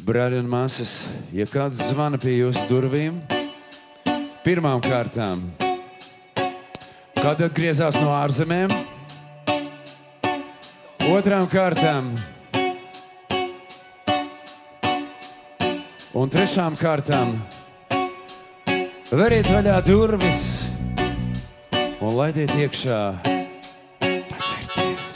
Brāļi un māsas, ja kāds zvana pie jūsu durvīm, pirmām kārtām, kad atgriezās no ārzemēm, otrām kārtām un trešām kārtām, veriet vaļā durvis un laidiet iekšā pacerties.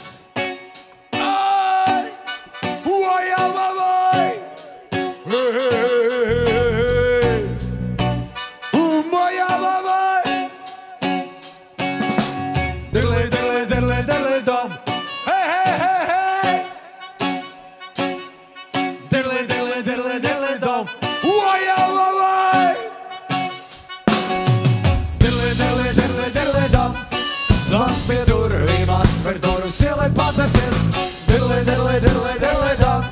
Zvans pie durvīm, atver durvis, ielai pacerties. Dirlē, dirlē, dirlē, dirlē, dam.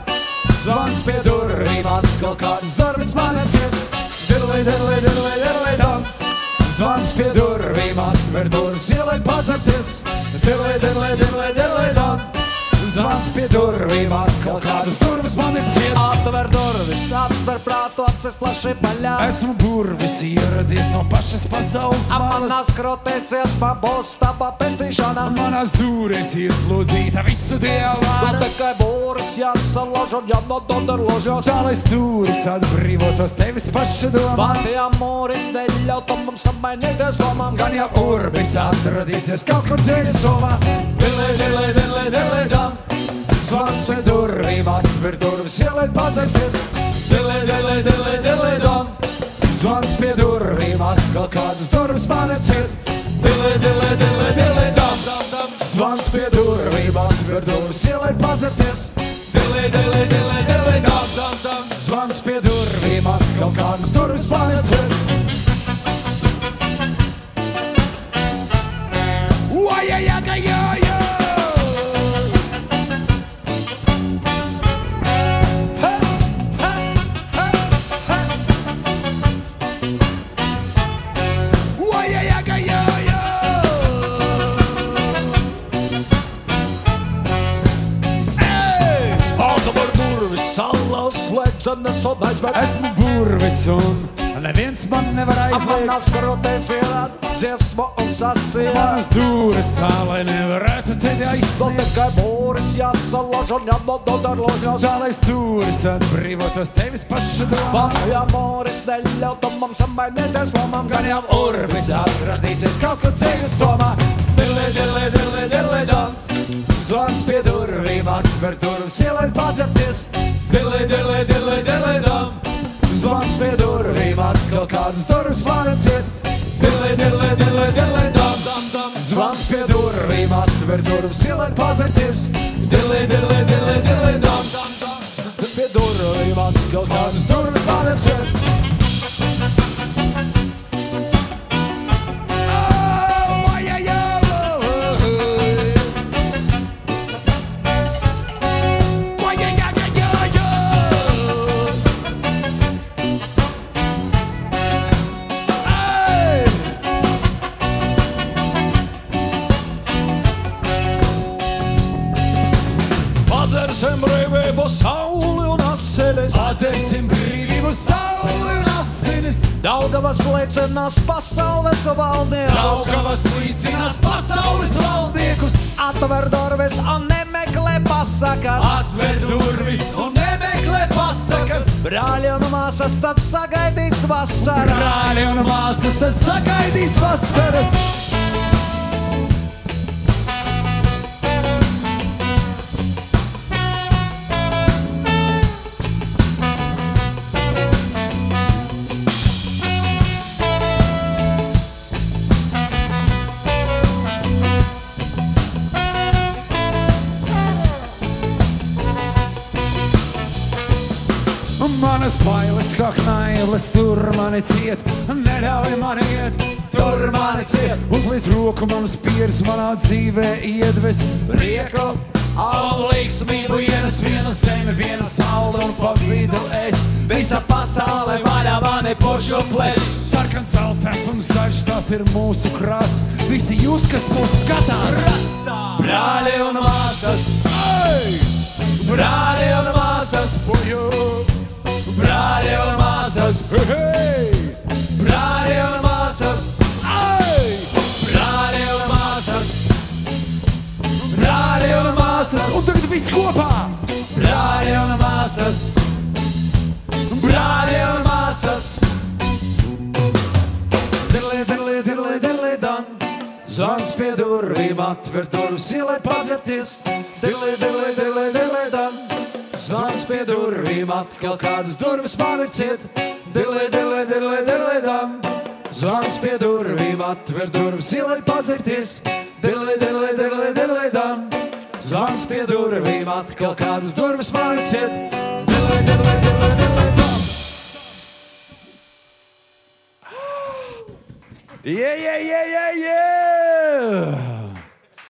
Zvans pie durvīm, atkal kādas darbas man atsiet. Dirlē, dirlē, dirlē, dirlē, dam. Zvans pie durvīm, atver durvis, ielai pacerties. Dirlē, dirlē, dirlē, dirlē, dam. Zvans pie durvīm, atkal kādas durvis man ir ciet. Atver durvis, atver prātu, acis plaši paļā. Esmu burvis, ieradies no pašas pasaules malas. Manās krotēcies, man būs tapa pestīšana. Manās dūrēs ieslodzīta visu dievā. Man tikai būris jāsalauž un jānodod ar ložļos. Tā lai stūris atbrīvotos tevis paša domā. Vārti amūris neļautu mums apmainīties domām. Gan jau urbis atradīsies kaut kur ceļa somā. Dirlē, dirlē, dirlē, dirlē, dam. Zvans pie durvīm, atver durvis, ielai pacerties. Dirlē, dirlē, dirlē, dirlē, dam. Zvans pie durvīm, atkal kādas durvis man ir ciet. Dirlē, dirlē, dirlē, dirlē, dam, dam, dam. Zvans pie durvīm, atver durvis, ielai pacerties. Dirlē, dirlē, dirlē, dirlē, dam, dam, dam. Zvans pie durvīm, atkal kādas durvis man ir ciet. Salauz slēdzenes un aizvērt. Esmu burvis un neviens man nevar aizliegt. Manās krotēs ierād dziesmu un sasiet. Manas dūres tā, lai nevarētu tevi Vēl aizsniegt. tikai būris jāsalauž un jānodod ar ložļos. Tā, lai stūris atbrīvotos tevis paša domā. Vārti amūris neļautu mums apmainīties domām. Gan jau urbis atradīsies kaut kur ceļa somā. Dirlē, dirlē, dirlē, dirlē, dam. Zvans pie durvīm, atver durvis, ielai pacerties. Dirlē, dirlē, dirlē, dirlē, dam. Zvans pie durvīm, atkal kādas durvis man ir ciet. Dirlē, dirlē, dirlē, dirlē, dam, dam, dam. Zvans pie durvīm, atver durvis, ielai pacerties. Dirlē, dirlē, dirlē, dirlē, dam, dam, dam. Pie durvīm, atkal kādas durvis man ir ciet. Atzersim brīvību, sauli un asinis. Atzersim brīvību, sauli un asinis. Daugavas līdzinās pasaules valdniekus. Daugavas līdzinās pasaules valdniekus. Atver durvis un nemeklē pasakas. Atver durvis un nemeklē pasakas. Brāļi un māsas tad sagaidīs vasaras. Brāļi un māsas tad sagaidīs vasaras. Manas bailes kā knailes, tur mani ciet. Neļauj man iet, tur mani ciet. Uzlīdz roku man uz pieres, manā dzīvē iedves prieku. Au līksmību ienes viena zeme, viena saule un pa vidu es. Visa pasaule vaļā mani pošu plēš. Sarkans, zeltains un zaļš, tas ir mūsu krāsts. Visi jūs, kas mūs skatās. Brāļi un māsas, Hey! brāļi un māsas, For you. Hei! Brāļi un māsas, Ai! brāļi un māsas, brāļi un māsas, Un tagad viss kopā! brāļi un māsas, brāļi un māsas. Dirlī, dirlī, dirlī, dirlī, dan. Zvans pie durvīm, atver durvis, ielēt pazerties. Dirlī, dirlī, dirlī, dirlī, dan. Zvans pie durvīm, atkal kādas durvis man ir ciet. Dirlī, dirlī, dirlī, dirlī, dan. Zvans pie durvīm, atver durvis, ielēt pazerties. Dirlī, dirlī, dirlī, dirlī, dan. Zvans pie durvīm, atkal kādas durvis man ir ciet. Dirlī, dirlī, dirlī, dirlī, dan. Yeah, yeah, yeah, yeah, yeah!